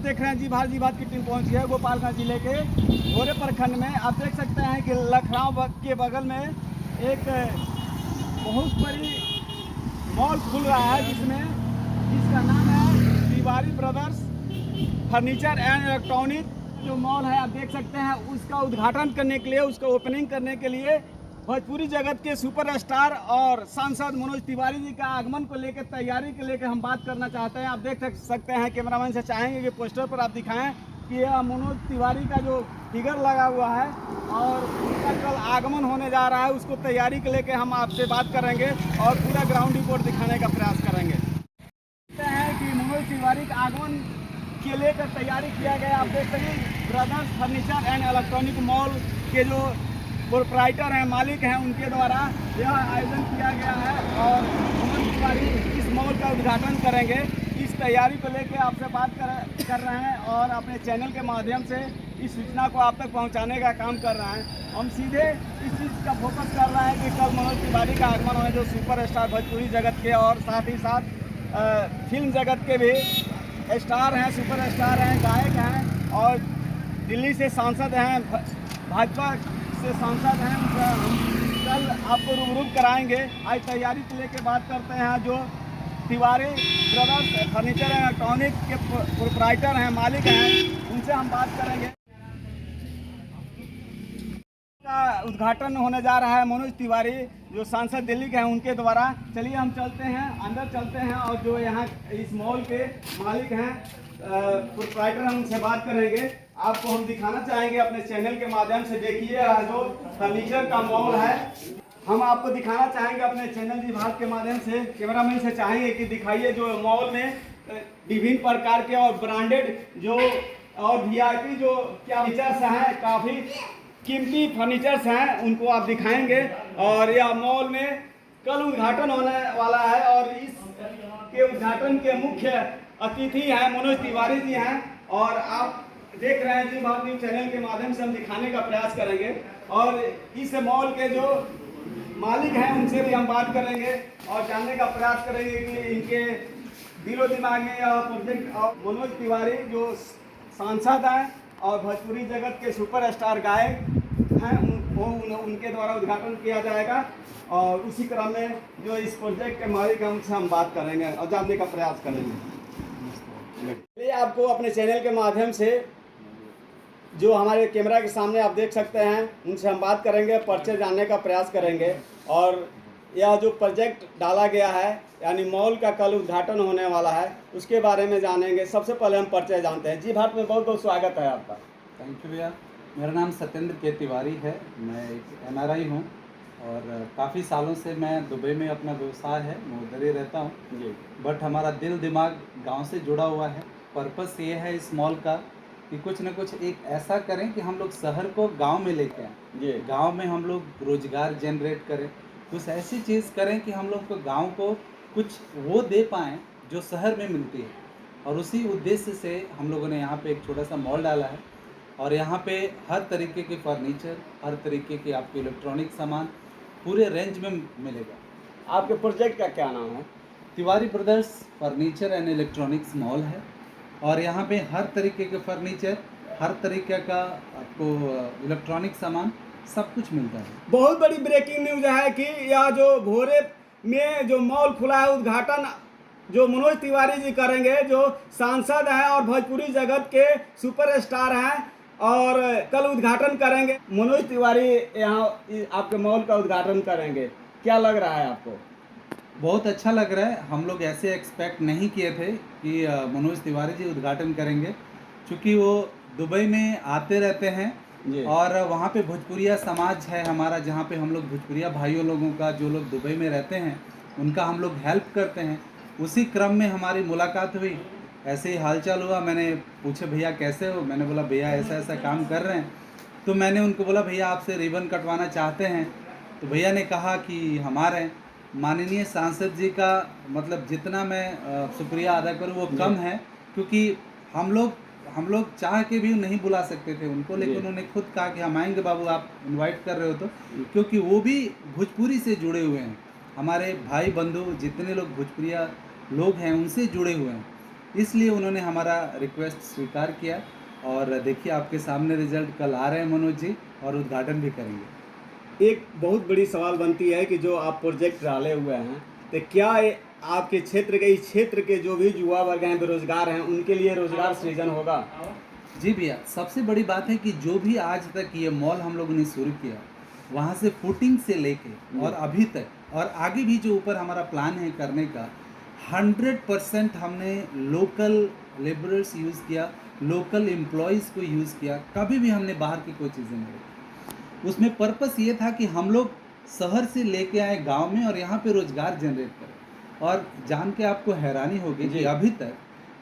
देख रहे हैं जी भारत की टीम पहुंची है गोपालगंज जिले के भोरे प्रखंड में। आप देख सकते हैं कि लखनऊ के बगल में एक बहुत बड़ी मॉल खुल रहा है जिसका नाम है Tiwari brothers furniture and electronic जो मॉल है। आप देख सकते हैं उसका उद्घाटन करने के लिए, उसका ओपनिंग करने के लिए भोजपुरी जगत के सुपरस्टार और सांसद मनोज तिवारी जी का आगमन को लेकर, तैयारी के लेकर हम बात करना चाहते हैं। आप देख सकते हैं, कैमरामैन से चाहेंगे कि पोस्टर पर आप दिखाएं कि यह मनोज तिवारी का जो फिगर लगा हुआ है और उसका कल आगमन होने जा रहा है, उसको तैयारी के लेकर हम आपसे बात करेंगे और पूरा ग्राउंड रिपोर्ट दिखाने का प्रयास करेंगे। देखते हैं कि मनोज तिवारी का आगमन के लेकर तैयारी किया गया। आप देख सकते हैं brothers furniture and electronic mall के जो प्रोप्राइटर हैं, मालिक हैं, उनके द्वारा यह आयोजन किया गया है और मनोज तिवारी इस मॉल का उद्घाटन करेंगे। इस तैयारी को लेकर आपसे बात कर रहे हैं और अपने चैनल के माध्यम से इस सूचना को आप तक पहुंचाने का काम कर रहे हैं। हम सीधे इस चीज़ का फोकस कर रहे हैं कि कल मनोज तिवारी का आगमन होने जो सुपरस्टार भोजपुरी जगत के और साथ ही साथ फिल्म जगत के भी स्टार हैं, सुपरस्टार हैं, गायक हैं और दिल्ली से सांसद हैं, भाजपा से सांसद हैं। हम कल आपको रूबरू कराएंगे। आज तैयारी को लेकर बात करते हैं। जो Tiwari brothers furniture and electronic के प्रोप्राइटर हैं, मालिक हैं, उनसे हम बात करेंगे। का उद्घाटन होने जा रहा है मनोज तिवारी जो सांसद दिल्ली के हैं उनके द्वारा। चलिए हम चलते हैं, अंदर चलते हैं और जो यहाँ इस मॉल के मालिक हैं, प्रोप्राइटर हैं, उनसे बात करेंगे। आपको हम दिखाना चाहेंगे अपने चैनल के माध्यम से। देखिए जो फर्नीचर का मॉल है, हम आपको दिखाना चाहेंगे अपने चैनल जी भारत के माध्यम से। कैमरामैन से चाहेंगे कि दिखाइए जो मॉल में विभिन्न प्रकार के और ब्रांडेड जो और वीआईपी जो क्या फीचर्स हैं, काफ़ी कीमती फर्नीचर्स हैं, उनको आप दिखाएंगे। और यह मॉल में कल उद्घाटन होने वाला है और इस के उद्घाटन के मुख्य अतिथि हैं मनोज तिवारी जी हैं और आप देख रहे हैं जी भारत न्यूज चैनल के माध्यम से हम दिखाने का प्रयास करेंगे। और इस मॉल के जो मालिक हैं उनसे भी हम बात करेंगे और जानने का प्रयास करेंगे कि इनके दिलो दिमाग में यह प्रोजेक्ट और मनोज तिवारी जो सांसद हैं और भोजपुरी जगत के सुपरस्टार गायक हैं उनके द्वारा उद्घाटन किया जाएगा। और उसी क्रम में जो इस प्रोजेक्ट के मालिक हैं उनसे हम बात करेंगे और जानने का प्रयास करेंगे। आपको अपने चैनल के माध्यम से जो हमारे कैमरा के सामने आप देख सकते हैं उनसे हम बात करेंगे, परिचय जानने का प्रयास करेंगे। और यह जो प्रोजेक्ट डाला गया है यानी मॉल का कल उद्घाटन होने वाला है उसके बारे में जानेंगे। सबसे पहले हम परिचय जानते हैं। जी भारत में बहुत बहुत स्वागत है आपका। थैंक यू भैया। मेरा नाम सत्येंद्र के तिवारी है। मैं एक NRI हूँ और काफ़ी सालों से मैं दुबई में अपना व्यवसाय है, मैं उधर ही रहता हूँ जी। बट हमारा दिल दिमाग गांव से जुड़ा हुआ है। पर्पस ये है इस मॉल का कि कुछ न कुछ एक ऐसा करें कि हम लोग शहर को गांव में लेके आएँ जी। गांव में हम लोग रोजगार जनरेट करें, कुछ ऐसी चीज़ करें कि हम लोग को गाँव को कुछ वो दे पाएँ जो शहर में मिलती है। और उसी उद्देश्य से हम लोगों ने यहाँ पे एक छोटा सा मॉल डाला है और यहाँ पे हर तरीके के फर्नीचर, हर तरीके के आपके इलेक्ट्रॉनिक सामान पूरे रेंज में मिलेगा। आपके प्रोजेक्ट का क्या नाम है? Tiwari brothers furniture and electronics mall है और यहाँ पे हर तरीके के फर्नीचर, हर तरीके का आपको इलेक्ट्रॉनिक सामान सब कुछ मिलता है। बहुत बड़ी ब्रेकिंग न्यूज़ है कि यह जो भोरे में जो मॉल खुला है उद्घाटन जो मनोज तिवारी जी करेंगे जो सांसद हैं और भोजपुरी जगत के सुपरस्टार हैं और कल उद्घाटन करेंगे। मनोज तिवारी यहाँ आपके मॉल का उद्घाटन करेंगे, क्या लग रहा है आपको? बहुत अच्छा लग रहा है। हम लोग ऐसे एक्सपेक्ट नहीं किए थे कि मनोज तिवारी जी उद्घाटन करेंगे, क्योंकि वो दुबई में आते रहते हैं और वहाँ पे भोजपुरिया समाज है हमारा, जहाँ पे हम लोग भोजपुरिया भाइयों लोगों का जो लोग दुबई में रहते हैं उनका हम लोग हेल्प करते हैं। उसी क्रम में हमारी मुलाकात हुई, ऐसे ही हालचाल हुआ। मैंने पूछे भैया कैसे हो, मैंने बोला भैया ऐसा ऐसा काम कर रहे हैं। तो मैंने उनको बोला भैया आपसे रिबन कटवाना चाहते हैं। तो भैया ने कहा कि हमारे माननीय सांसद जी का मतलब जितना मैं शुक्रिया अदा करूं वो कम है, क्योंकि हम लोग चाह के भी नहीं बुला सकते थे उनको, लेकिन उन्होंने खुद कहा कि हम आएंगे बाबू, आप इनवाइट कर रहे हो तो, क्योंकि वो भी भोजपुरी से जुड़े हुए हैं। हमारे भाई बंधु जितने लोग भोजपुरिया लोग हैं उनसे जुड़े हुए हैं। इसलिए उन्होंने हमारा रिक्वेस्ट स्वीकार किया और देखिए आपके सामने रिजल्ट कल आ रहे हैं मनोज जी, और उद्घाटन भी करेंगे। एक बहुत बड़ी सवाल बनती है कि जो आप प्रोजेक्ट डाले हुए हैं, तो क्या आपके क्षेत्र के, इस क्षेत्र के जो भी युवा वर्ग हैं, बेरोजगार हैं, उनके लिए रोजगार सृजन होगा? जी भैया, सबसे बड़ी बात है कि जो भी आज तक ये मॉल हम लोगों ने शुरू किया, वहाँ से फुटिंग से लेके और अभी तक और आगे भी जो ऊपर हमारा प्लान है करने का, 100% हमने लोकल लेबरर्स यूज़ किया, लोकल एम्प्लॉयज़ को यूज़ किया, कभी भी हमने बाहर की कोई चीज़ें नहीं रखी। उसमें पर्पस ये था कि हम लोग शहर से लेके आए गांव में और यहाँ पे रोज़गार जनरेट करें। और जान के आपको हैरानी होगी कि अभी तक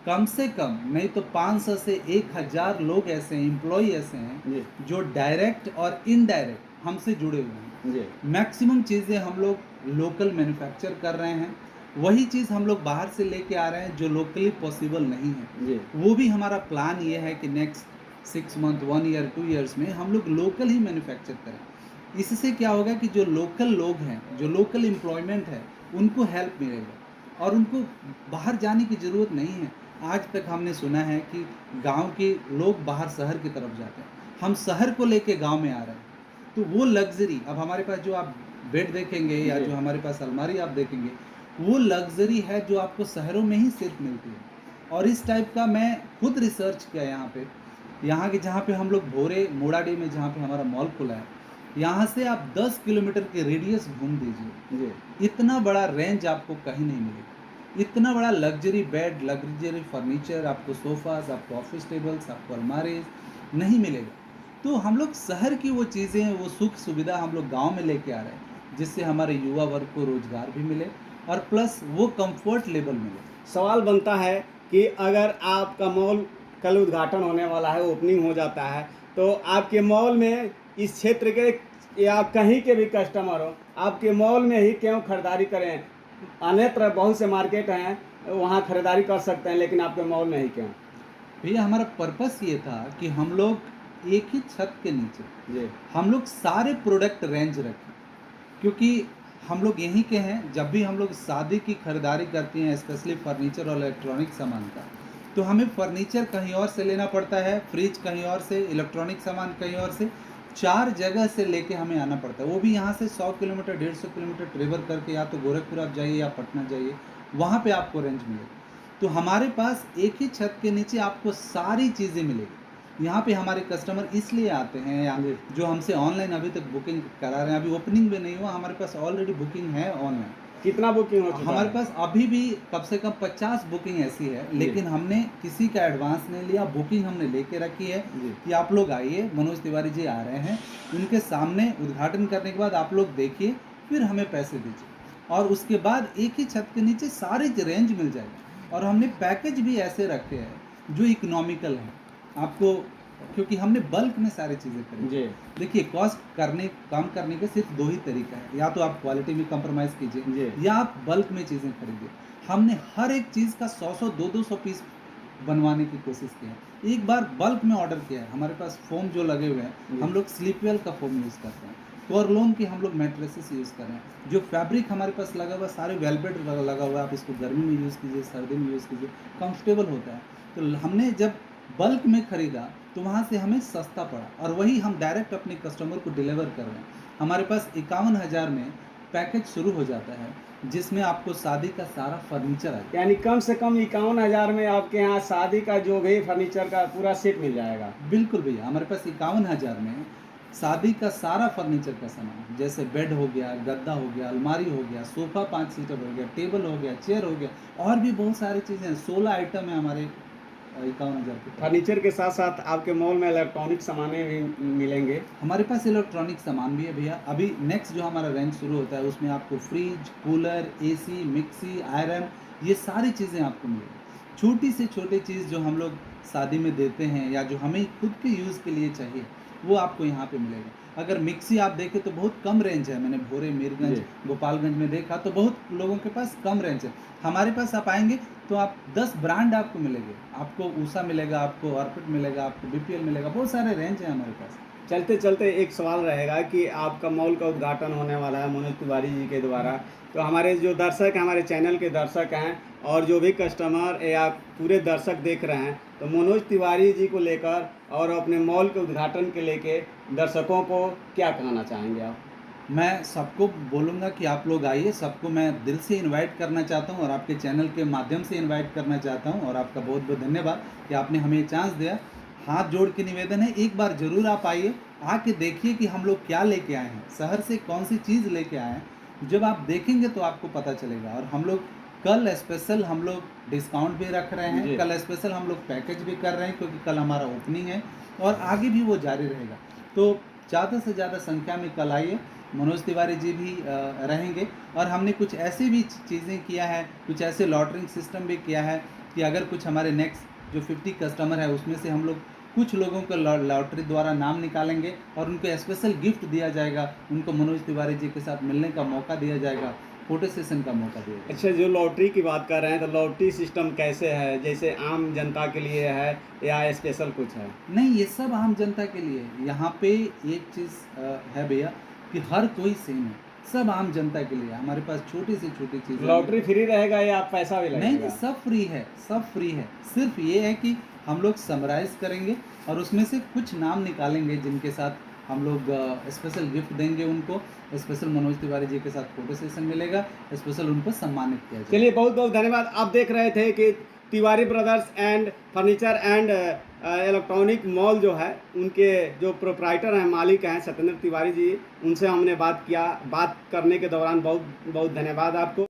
कम से कम नहीं तो 500 से 1000 लोग ऐसे हैं, एम्प्लॉय ऐसे हैं जो डायरेक्ट और इनडायरेक्ट हमसे जुड़े हुए हैं। मैक्सिमम चीज़ें हम लोग लोकल मैन्युफैक्चर कर रहे हैं, वही चीज़ हम लोग बाहर से लेके आ रहे हैं जो लोकली पॉसिबल नहीं है। वो भी हमारा प्लान ये है कि नेक्स्ट 6 मंथ, 1 ईयर, 2 ईयर्स में हम लोग लोकल ही मैन्युफैक्चर करें। इससे क्या होगा कि जो लोकल लोग हैं, जो लोकल एम्प्लॉयमेंट है, उनको हेल्प मिलेगा और उनको बाहर जाने की ज़रूरत नहीं है। आज तक हमने सुना है कि गांव के लोग बाहर शहर की तरफ जाते हैं, हम शहर को लेके गांव में आ रहे हैं। तो वो लग्जरी, अब हमारे पास जो आप बेड देखेंगे या जो हमारे पास अलमारी आप देखेंगे, वो लग्जरी है जो आपको शहरों में ही सिर्फ मिलती है। और इस टाइप का मैं खुद रिसर्च किया यहाँ के जहाँ पे हम लोग भोरे मोड़ाडी में जहाँ पे हमारा मॉल खुला है, यहाँ से आप 10 किलोमीटर के रेडियस घूम दीजिए, इतना बड़ा रेंज आपको कहीं नहीं मिलेगा। इतना बड़ा लग्जरी बेड, लग्जरी फर्नीचर, आपको सोफ़ाज, आपको ऑफिस टेबल्स, आपको अलमारीज नहीं मिलेगा। तो हम लोग शहर की वो चीज़ें, वो सुख सुविधा हम लोग गांव में लेके आ रहे हैं, जिससे हमारे युवा वर्ग को रोज़गार भी मिले और प्लस वो कंफर्ट लेवल मिले। सवाल बनता है कि अगर आपका मॉल कल उद्घाटन होने वाला है, ओपनिंग हो जाता है, तो आपके मॉल में इस क्षेत्र के या कहीं के भी कस्टमर हो, आपके मॉल में ही क्यों खरीदारी करें? अन्यत्र बहुत से मार्केट हैं, वहाँ खरीदारी कर सकते हैं, लेकिन आपके मॉल में ही क्यों? भैया, हमारा पर्पस ये था कि हम लोग एक ही छत के नीचे हम लोग सारे प्रोडक्ट रेंज रखें, क्योंकि हम लोग यहीं के हैं। जब भी हम लोग शादी की खरीदारी करते हैं, स्पेशली फर्नीचर और इलेक्ट्रॉनिक सामान का, तो हमें फर्नीचर कहीं और से लेना पड़ता है, फ्रिज कहीं और से, इलेक्ट्रॉनिक सामान कहीं और से, 4 जगह से लेके हमें आना पड़ता है। वो भी यहाँ से 100 किलोमीटर, 150 किलोमीटर ट्रेवल करके, या तो गोरखपुर आप जाइए या पटना जाइए, वहाँ पे आपको रेंज मिलेगी। तो हमारे पास एक ही छत के नीचे आपको सारी चीज़ें मिलेगी। यहाँ पे हमारे कस्टमर इसलिए आते हैं, या जो हमसे ऑनलाइन अभी तक बुकिंग करा रहे हैं, अभी ओपनिंग भी नहीं हुआ, हमारे पास ऑलरेडी बुकिंग है ऑनलाइन। कितना बुकिंग हो चुका हमारे है? पास अभी भी कम से कम 50 बुकिंग ऐसी है, लेकिन हमने किसी का एडवांस नहीं लिया। बुकिंग हमने लेके रखी है कि आप लोग आइए, मनोज तिवारी जी आ रहे हैं, उनके सामने उद्घाटन करने के बाद आप लोग देखिए, फिर हमें पैसे दीजिए, और उसके बाद एक ही छत के नीचे सारी रेंज मिल जाएगी। और हमने पैकेज भी ऐसे रखे हैं जो इकोनॉमिकल हैं आपको, क्योंकि हमने बल्क में सारी चीज़ें खरीदी। देखिए, कॉस्ट कम करने के सिर्फ 2 ही तरीका है, या तो आप क्वालिटी में कंप्रोमाइज़ कीजिए या आप बल्क में चीज़ें खरीदिए। हमने हर एक चीज़ का 100-100, 200 पीस बनवाने की कोशिश की है। एक बार बल्क में ऑर्डर किया है। हमारे पास फोम जो लगे हुए हैं, हम लोग स्लीपवेल का फोम यूज़ करते हैं, कोरलोन की हम लोग मैट्रेसेस यूज़ कर रहे हैं। जो फैब्रिक हमारे पास लगा हुआ, सारे वेलवेट लगा हुआ है, आप इसको गर्मी में यूज़ कीजिए, सर्दी में यूज़ कीजिए, कंफर्टेबल होता है। तो हमने जब बल्क में ख़रीदा तो वहाँ से हमें सस्ता पड़ा, और वही हम डायरेक्ट अपने कस्टमर को डिलीवर कर रहे हैं। हमारे पास 51,000 में पैकेज शुरू हो जाता है, जिसमें आपको शादी का सारा फर्नीचर आ जाए। यानी कम से कम 51,000 में आपके यहाँ शादी का जो भी फर्नीचर का पूरा सेट मिल जाएगा? बिल्कुल भैया, हमारे पास 51,000 में शादी का सारा फर्नीचर का सामान, जैसे बेड हो गया, गद्दा हो गया, अलमारी हो गया, सोफ़ा 5 सीटर हो गया, टेबल हो गया, चेयर हो गया, और भी बहुत सारी चीज़ें, 16 आइटम है हमारे 51,000 के। फर्नीचर के साथ साथ आपके मॉल में इलेक्ट्रॉनिक सामानें भी मिलेंगे? हमारे पास इलेक्ट्रॉनिक सामान भी है भैया। अभी नेक्स्ट जो हमारा रेंज शुरू होता है, उसमें आपको fridge, cooler, AC, mixie, iron, ये सारी चीज़ें आपको मिलेगी। छोटी से छोटी चीज़ जो हम लोग शादी में देते हैं, या जो हमें खुद के यूज़ के लिए चाहिए, वो आपको यहाँ पे मिलेगा। अगर मिक्सी आप देखें तो बहुत कम रेंज है, मैंने भोरे, मीरगंज, जी। गोपालगंज में देखा तो बहुत लोगों के पास कम रेंज है। हमारे पास आप आएंगे तो आप 10 ब्रांड आपको मिलेंगे, आपको ऊषा मिलेगा, आपको ऑर्बिट मिलेगा, आपको बीपीएल मिलेगा, बहुत सारे रेंज है हमारे पास। चलते चलते एक सवाल रहेगा कि आपका मॉल का उद्घाटन होने वाला है मनोज तिवारी जी के द्वारा, तो हमारे जो दर्शक हैं, हमारे चैनल के दर्शक हैं और जो भी कस्टमर या पूरे दर्शक देख रहे हैं, तो मनोज तिवारी जी को लेकर और अपने मॉल के उद्घाटन के लेके दर्शकों को क्या कहना चाहेंगे आप? मैं सबको बोलूँगा कि आप लोग आइए, सबको मैं दिल से इनवाइट करना चाहता हूँ और आपके चैनल के माध्यम से इनवाइट करना चाहता हूँ, और आपका बहुत बहुत धन्यवाद कि आपने हमें ये चांस दिया। हाथ जोड़ के निवेदन है, एक बार ज़रूर आप आइए, आके देखिए कि हम लोग क्या लेके आए हैं, शहर से कौन सी चीज़ लेके आए हैं। जब आप देखेंगे तो आपको पता चलेगा। और हम लोग कल स्पेशल हम लोग डिस्काउंट भी रख रहे जी। हैं, कल स्पेशल हम लोग पैकेज भी कर रहे हैं, क्योंकि कल हमारा ओपनिंग है और आगे भी वो जारी रहेगा। तो ज़्यादा से ज़्यादा संख्या में कल आइए। मनोज तिवारी जी भी रहेंगे, और हमने कुछ ऐसी भी चीज़ें किया है, कुछ ऐसे लॉटरिंग सिस्टम भी किया है कि अगर कुछ हमारे नेक्स्ट जो 50 कस्टमर है उसमें से हम लोग कुछ लोगों को लॉटरी द्वारा नाम निकालेंगे और उनको स्पेशल गिफ्ट दिया जाएगा, उनको मनोज तिवारी जी के साथ मिलने का मौका दिया जाएगा, फोटो सेशन का मौका दिया जाएगा। अच्छा, जो लॉटरी की बात कर रहे हैं तो लॉटरी सिस्टम कैसे है, जैसे आम जनता के लिए है या स्पेशल कुछ है? नहीं, ये सब आम जनता के लिए है। यहाँ पे एक चीज़ है भैया कि हर कोई सेम है, सब आम जनता के लिए। हमारे पास छोटी से छोटी चीज़, लॉटरी फ्री रहेगा या पैसा भी लगेगा? नहीं, सब फ्री है, सब फ्री है। सिर्फ ये है कि हम लोग समराइज करेंगे और उसमें से कुछ नाम निकालेंगे जिनके साथ हम लोग स्पेशल गिफ्ट देंगे, उनको स्पेशल मनोज तिवारी जी के साथ फोटो सेशन मिलेगा, स्पेशल उनको सम्मानित किया जाएगा। चलिए, बहुत बहुत धन्यवाद। आप देख रहे थे कि Tiwari brothers and furniture and electronic mall जो है, उनके जो प्रोप्राइटर हैं, मालिक हैं सत्येंद्र तिवारी जी, उनसे हमने बात किया। बात करने के दौरान बहुत बहुत धन्यवाद आपको।